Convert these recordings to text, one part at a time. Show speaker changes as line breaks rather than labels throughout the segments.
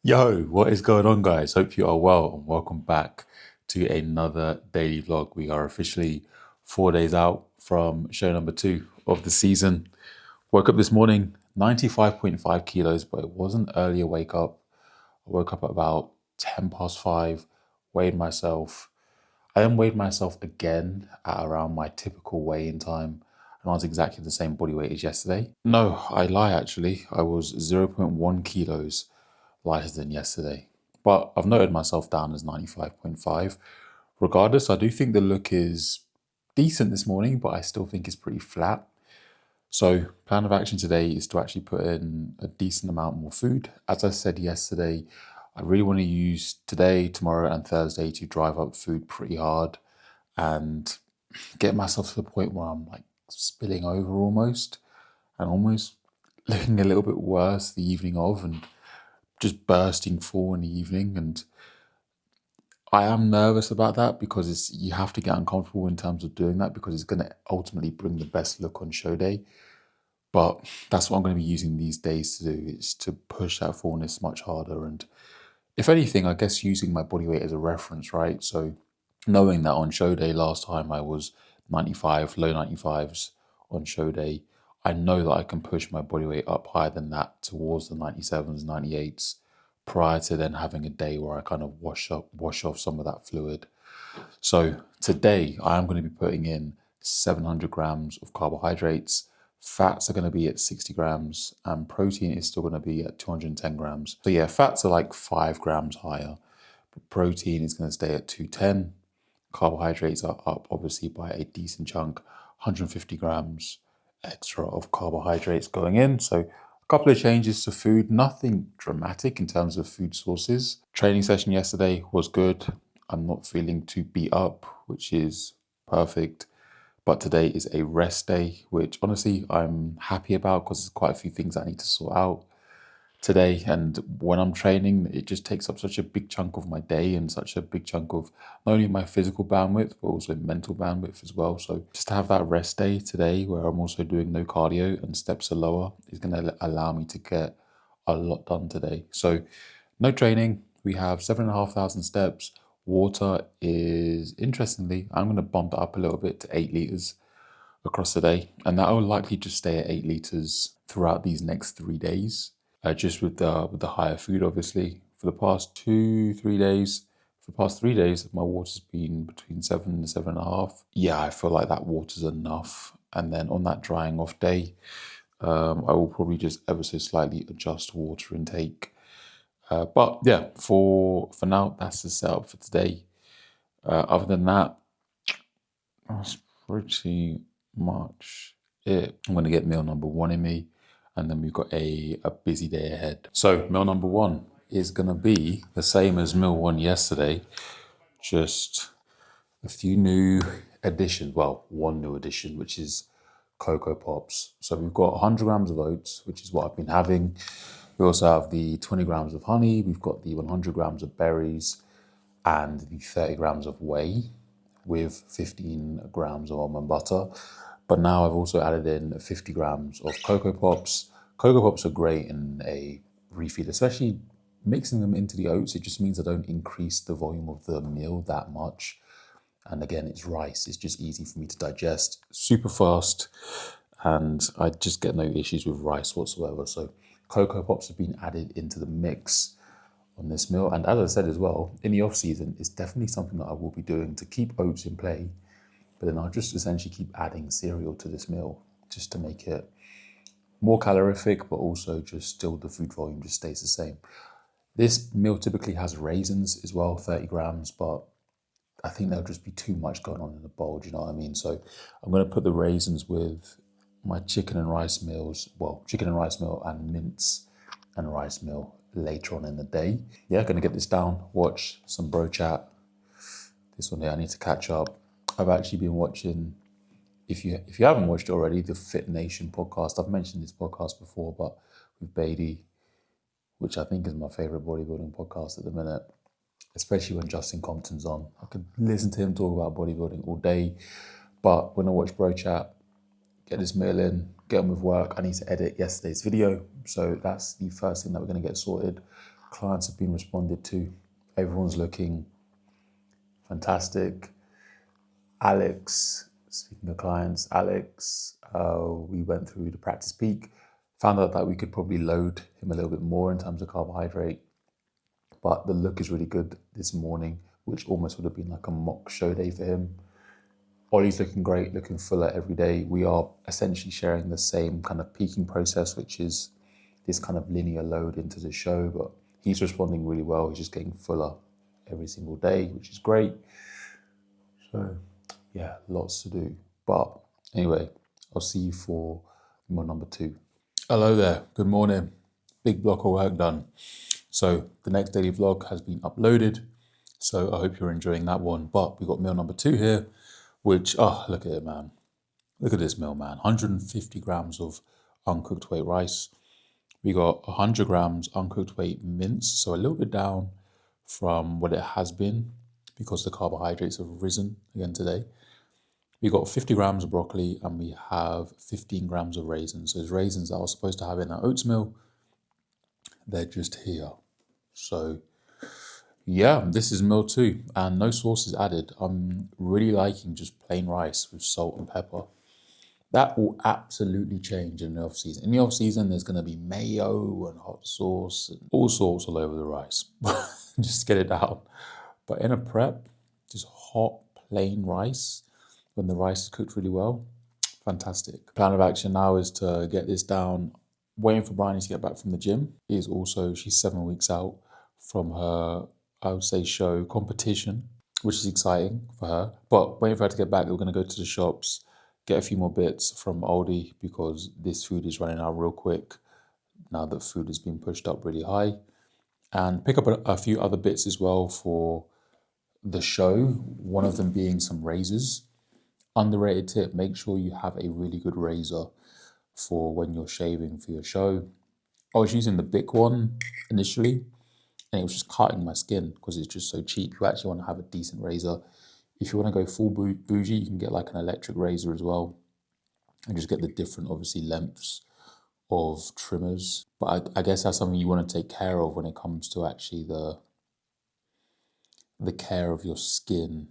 Yo, what is going on, guys? Hope you are well and welcome back to another daily vlog. We are officially 4 days out from show number 2 of the season. Woke up this morning, 95.5 kilos, but it wasn't earlier wake up. I woke up at about 10 past 5, weighed myself. I then weighed myself again at around my typical weigh-in time, and I was exactly the same body weight as yesterday. No, I lie actually. I was zero point 0.1 kilos lighter than yesterday. But I've noted myself down as 95.5. Regardless, I do think the look is decent this morning, but I still think it's pretty flat. So plan of action today is to actually put in a decent amount more food. As I said yesterday, I really want to use today, tomorrow and Thursday to drive up food pretty hard and get myself to the point where I'm like spilling over almost and almost looking a little bit worse the evening of and just bursting full in the evening. And I am nervous about that because you have to get uncomfortable in terms of doing that because it's going to ultimately bring the best look on show day. But that's what I'm going to be using these days to do, is to push that fullness much harder. And if anything, I guess using my body weight as a reference, right? So knowing that on show day last time I was 95, low 95s on show day, I know that I can push my body weight up higher than that towards the 97s, 98s prior to then having a day where I kind of wash off some of that fluid. So today I am going to be putting in 700 grams of carbohydrates. Fats are going to be at 60 grams and protein is still going to be at 210 grams. So yeah, fats are like 5 grams higher, but protein is going to stay at 210. Carbohydrates are up obviously by a decent chunk, 150 grams extra of carbohydrates going in. So a couple of changes to food, nothing dramatic in terms of food sources. Training session yesterday was good. I'm not feeling too beat up, which is perfect. But today is a rest day, which honestly I'm happy about because there's quite a few things I need to sort out today. And when I'm training, it just takes up such a big chunk of my day and such a big chunk of not only my physical bandwidth, but also mental bandwidth as well. So just to have that rest day today where I'm also doing no cardio and steps are lower is going to allow me to get a lot done today. So no training. We have 7,500 steps. Water is, interestingly, I'm going to bump it up a little bit to 8 liters across the day. And that will likely just stay at 8 liters throughout these next 3 days. Just with the higher food, obviously. For the past 2, 3 days, for the past 3 days, my water's been between 7 and 7.5. Yeah, I feel like that water's enough. And then on that drying off day, I will probably just ever so slightly adjust water intake. But yeah, for now, that's the setup for today. Other than that, that's pretty much it. I'm going to get meal number 1 in me, and then we've got a busy day ahead. So meal number 1 is going to be the same as meal 1 yesterday, just a few new additions. Well, one new addition, which is Cocoa Pops. So we've got 100 grams of oats, which is what I've been having. We also have the 20 grams of honey. We've got the 100 grams of berries and the 30 grams of whey with 15 grams of almond butter. But now I've also added in 50 grams of Cocoa Pops. Cocoa Pops are great in a refeed, especially mixing them into the oats. It just means I don't increase the volume of the meal that much. And again, it's rice. It's just easy for me to digest, super fast, and I just get no issues with rice whatsoever. So Cocoa Pops have been added into the mix on this meal. And as I said as well, in the off season, it's definitely something that I will be doing to keep oats in play. But then I'll just essentially keep adding cereal to this meal just to make it more calorific, but also just still the food volume just stays the same. This meal typically has raisins as well, 30 grams, but I think there'll just be too much going on in the bowl, do you know what I mean? So I'm going to put the raisins with my chicken and rice meals, well, chicken and rice meal and mince and rice meal later on in the day. Yeah, going to get this down, watch some bro chat. This one here, I need to catch up. I've actually been watching, if you haven't watched it already, the Fit Nation podcast. I've mentioned this podcast before, but with Beatty, which I think is my favorite bodybuilding podcast at the minute, especially when Justin Compton's on. I could listen to him talk about bodybuilding all day, but when I watch bro chat, get this meal in, get on with work. I need to edit yesterday's video, so that's the first thing that we're going to get sorted. Clients have been responded to. Everyone's looking fantastic. Alex, speaking of clients, we went through the practice peak, found out that we could probably load him a little bit more in terms of carbohydrate, but the look is really good this morning, which almost would have been like a mock show day for him. Ollie's looking great, looking fuller every day. We are essentially sharing the same kind of peaking process, which is this kind of linear load into the show, but he's responding really well. He's just getting fuller every single day, which is great. So yeah, lots to do. But anyway, I'll see you for meal number 2. Hello there, good morning. Big block of work done. So the next daily vlog has been uploaded. So I hope you're enjoying that one. But we got meal number 2 here, which, oh, look at it, man. Look at this meal, man. 150 grams of uncooked white rice. We got 100 grams uncooked white mince, so a little bit down from what it has been because the carbohydrates have risen again today. We got 50 grams of broccoli and we have 15 grams of raisins. Those raisins that I was supposed to have in that oats meal, they're just here. So yeah, this is meal 2 and no sauces added. I'm really liking just plain rice with salt and pepper. That will absolutely change in the off season. In the off season, there's going to be mayo and hot sauce and all sorts all over the rice. Just get it down. But in a prep, just hot, plain rice, when the rice is cooked really well, fantastic. Plan of action now is to get this down. Waiting for Bryony to get back from the gym. She's 7 weeks out from her, I would say, show competition, which is exciting for her. But waiting for her to get back, we're going to go to the shops, get a few more bits from Aldi because this food is running out real quick now that food has been pushed up really high. And pick up a few other bits as well for the show, one of them being some razors. Underrated tip, make sure you have a really good razor for when you're shaving for your show. I was using the Bic one initially and it was just cutting my skin because it's just so cheap. You actually want to have a decent razor. If you want to go full bougie, you can get like an electric razor as well and just get the different, obviously, lengths of trimmers. But I guess that's something you want to take care of when it comes to actually the care of your skin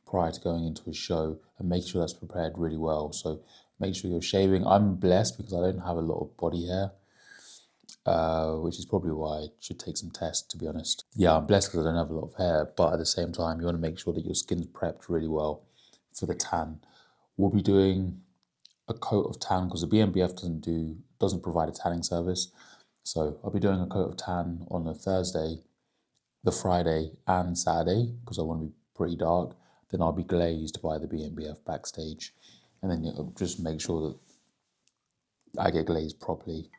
prior to going into a show and make sure that's prepared really well. So make sure you're shaving. I'm blessed because I don't have a lot of body hair, which is probably why I should take some tests, to be honest. Yeah, I'm blessed because I don't have a lot of hair, but at the same time, you want to make sure that your skin's prepped really well for the tan. We'll be doing a coat of tan because the BNBF doesn't provide a tanning service. So I'll be doing a coat of tan on the Thursday, the Friday and Saturday because I want to be pretty dark. Then I'll be glazed by the BNBF backstage. And then just make sure that I get glazed properly.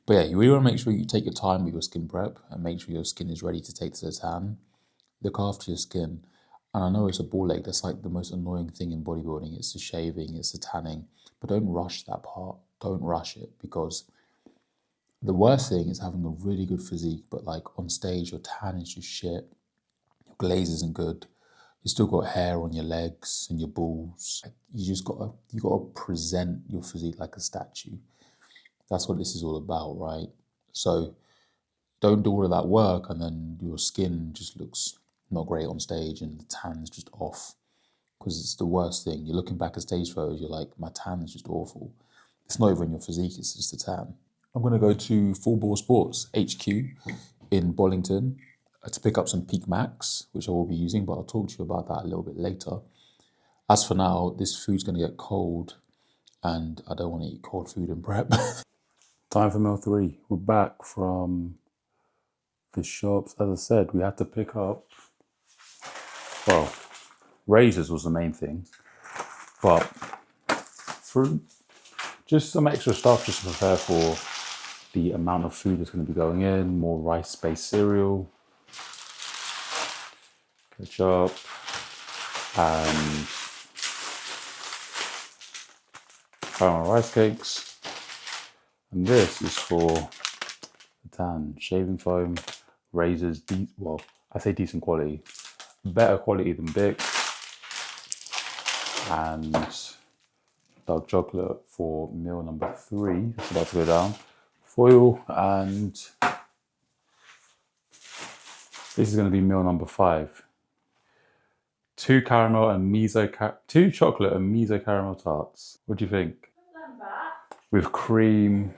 But yeah, you really want to make sure you take your time with your skin prep and make sure your skin is ready to take to the tan. Look after your skin. And I know it's a ball ache. That's like the most annoying thing in bodybuilding. It's the shaving, it's the tanning. But don't rush that part. Don't rush it because the worst thing is having a really good physique, but like on stage, your tan is just shit. Your glaze isn't good. You still got hair on your legs and your balls. You gotta present your physique like a statue. That's what this is all about, right? So don't do all of that work and then your skin just looks not great on stage and the tan's just off. Because it's the worst thing. You're looking back at stage photos, you're like, my tan is just awful. It's not even your physique, it's just the tan. I'm going to go to Full Ball Sports HQ in Bollington to pick up some Peak Max, which I will be using, but I'll talk to you about that a little bit later. As for now, this food's going to get cold and I don't want to eat cold food in prep. Time for meal 3. We're back from the shops. As I said, we had to pick up, well, razors was the main thing, but for just some extra stuff just to prepare for the amount of food that's going to be going in, more rice-based cereal, ketchup, and caramel rice cakes. And this is for the tan, shaving foam, razors, well, I say decent quality, better quality than Bic, and dark chocolate for meal number 3. That's about to go down. Foil and This is going to be meal number 5. 2 caramel and two chocolate and miso caramel tarts. What do you think? With cream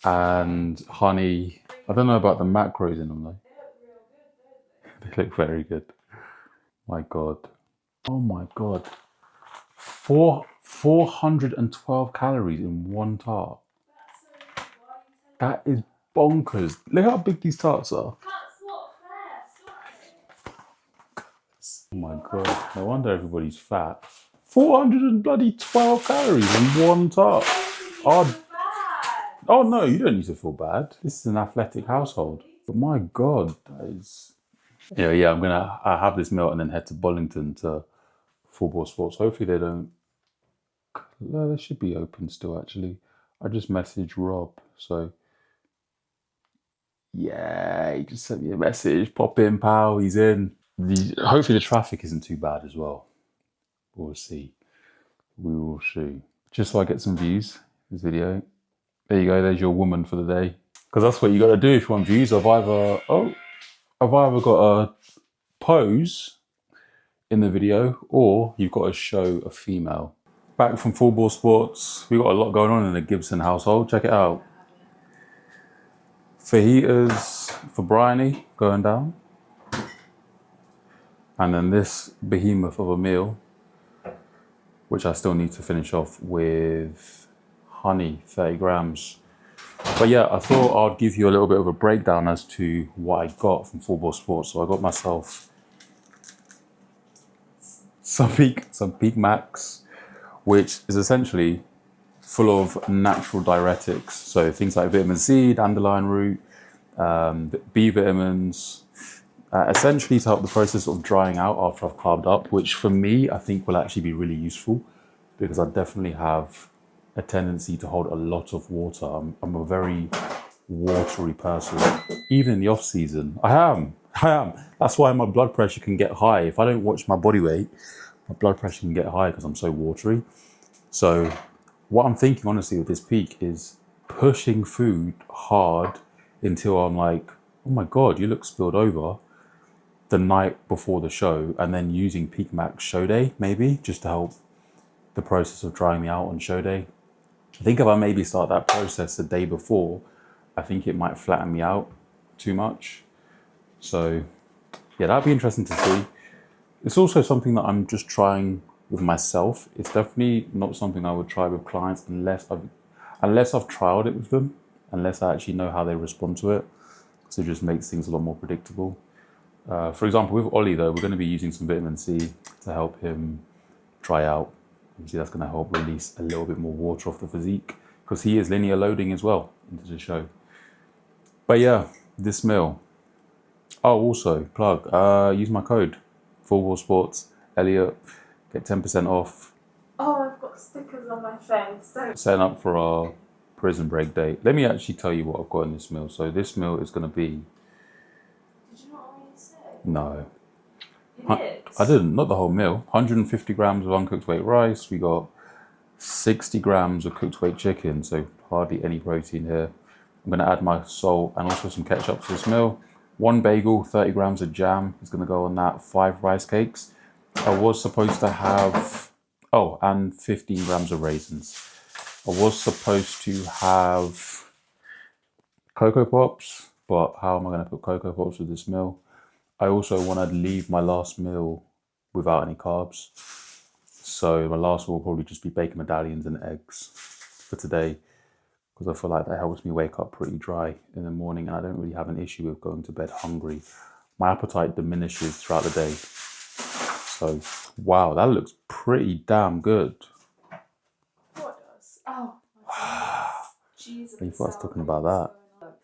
and honey. I don't know about the macros in them though. They look very good. My God. Oh my God. 412 calories in one tart. That is bonkers. Look how big these tarts are. Oh my God. No wonder everybody's fat. 412 calories in one tart. Oh no, you don't need to feel bad. This is an athletic household. But my God, that is... Yeah, I have this meal and then head to Bollington to Football Sports. Hopefully they don't... No, they should be open still actually. I just messaged Rob, so... Yeah, he just sent me a message. Pop in, pal, he's in. Hopefully the traffic isn't too bad as well. We'll see. We will see. Just so I get some views, this video. There you go, there's your woman for the day. Because that's what you got to do if you want views. I've either got a pose in the video or you've got to show a female. Back from Football Sports, we got a lot going on in the Gibson household. Check it out. Fajitas for Bryony going down. And then this behemoth of a meal, which I still need to finish off with honey, 30 grams. But yeah, I thought I'd give you a little bit of a breakdown as to what I got from Football Sports. So I got myself some Peak Max, which is essentially full of natural diuretics. So things like vitamin C, dandelion root, B vitamins, essentially to help the process of drying out after I've carved up, which for me, I think will actually be really useful because I definitely have a tendency to hold a lot of water. I'm a very watery person. Even in the off season, I am. That's why my blood pressure can get high. If I don't watch my body weight, my blood pressure can get high because I'm so watery. So what I'm thinking honestly with this peak is pushing food hard until I'm like, oh my God, you look spilled over the night before the show, and then using Peak Max show day, maybe, just to help the process of drying me out on show day. I think if I maybe start that process the day before, I think it might flatten me out too much. So yeah, that'd be interesting to see. It's also something that I'm just trying with myself. It's definitely not something I would try with clients unless I've trialed it with them, unless I actually know how they respond to it. So it just makes things a lot more predictable. For example, with Ollie though, we're going to be using some vitamin C to help him dry out. Obviously that's going to help release a little bit more water off the physique because he is linear loading as well into the show. But yeah, this meal. Oh, also plug, use my code, Football Sports, Elliot, get 10% off.
Oh, I've got stickers on my face.
Setting up for our prison break day. Let me actually tell you what I've got in this meal. So this meal is going to be...
Did you not already say?
No.
You did?
I didn't, not the whole meal. 150 grams of uncooked weight rice. We got 60 grams of cooked weight chicken, so hardly any protein here. I'm going to add my salt and also some ketchup to this meal. 1 bagel, 30 grams of jam is going to go on that. 5 rice cakes. I was supposed to have... Oh, and 15 grams of raisins. I was supposed to have Cocoa Pops, but how am I going to put Cocoa Pops with this meal? I also want to leave my last meal without any carbs. So my last meal will probably just be bacon medallions and eggs for today, because I feel like that helps me wake up pretty dry in the morning and I don't really have an issue with going to bed hungry. My appetite diminishes throughout the day. So, wow, that looks pretty damn good.
What does? Oh, my Jesus.
I thought I was talking about that.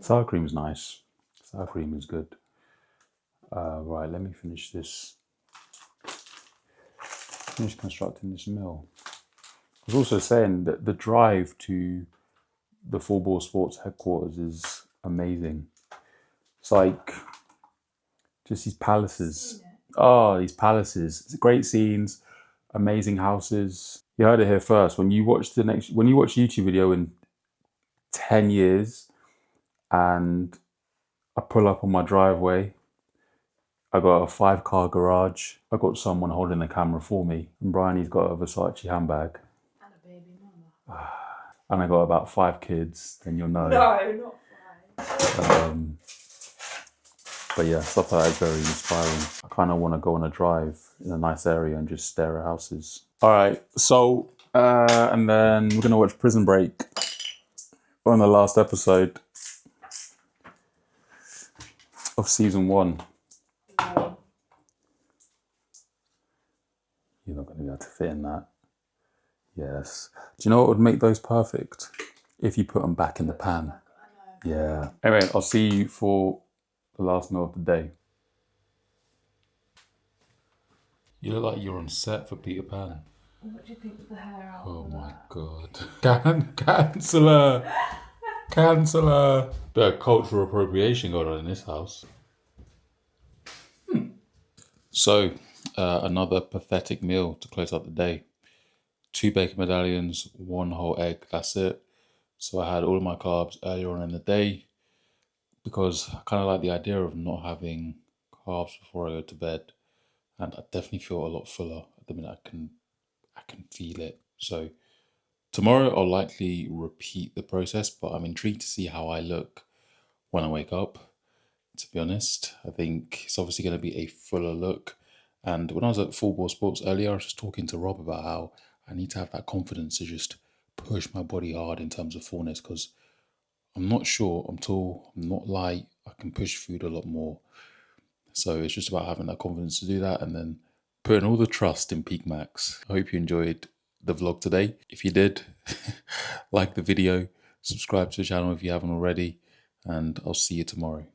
Sour cream is nice. Sour cream is good. Right, let me finish this. Finish constructing this meal. I was also saying that the drive to the Football Sports headquarters is amazing. It's like just these palaces. Oh, these palaces. It's great scenes, amazing houses. You heard it here first. When you watch YouTube video in 10 years and I pull up on my driveway I got a 5-car garage. I got someone holding the camera for me. And Bryony's got a Versace handbag.
And a baby mama.
And I got about 5 kids, then you'll know.
No, not 5.
But yeah, stuff like that is very inspiring. I kind of want to go on a drive in a nice area and just stare at houses. All right, so, and then we're going to watch Prison Break on the last episode of season 1.
No.
You're not going to be able to fit in that. Yes. Do you know what would make those perfect? If you put them back in the pan.
I know.
Yeah. Anyway, I'll see you for the last meal of the day. You look like you're on set for Peter Pan.
What do you think of the hair out?
Oh my god. Canceller! Canceller! Bit of cultural appropriation going on in this house. So, another pathetic meal to close out the day. 2 bacon medallions, 1 whole egg, that's it. So I had all of my carbs earlier on in the day because I kind of like the idea of not having carbs before I go to bed. And I definitely feel a lot fuller at the minute. I can feel it. So tomorrow I'll likely repeat the process, but I'm intrigued to see how I look when I wake up. To be honest, I think it's obviously going to be a fuller look. And when I was at Full Ball Sports earlier, I was just talking to Rob about how I need to have that confidence to just push my body hard in terms of fullness, because I'm not sure, I'm tall, I'm not light, I can push food a lot more. So it's just about having that confidence to do that and then putting all the trust in Peak Max. I hope you enjoyed the vlog today. If you did, like the video, subscribe to the channel if you haven't already, and I'll see you tomorrow.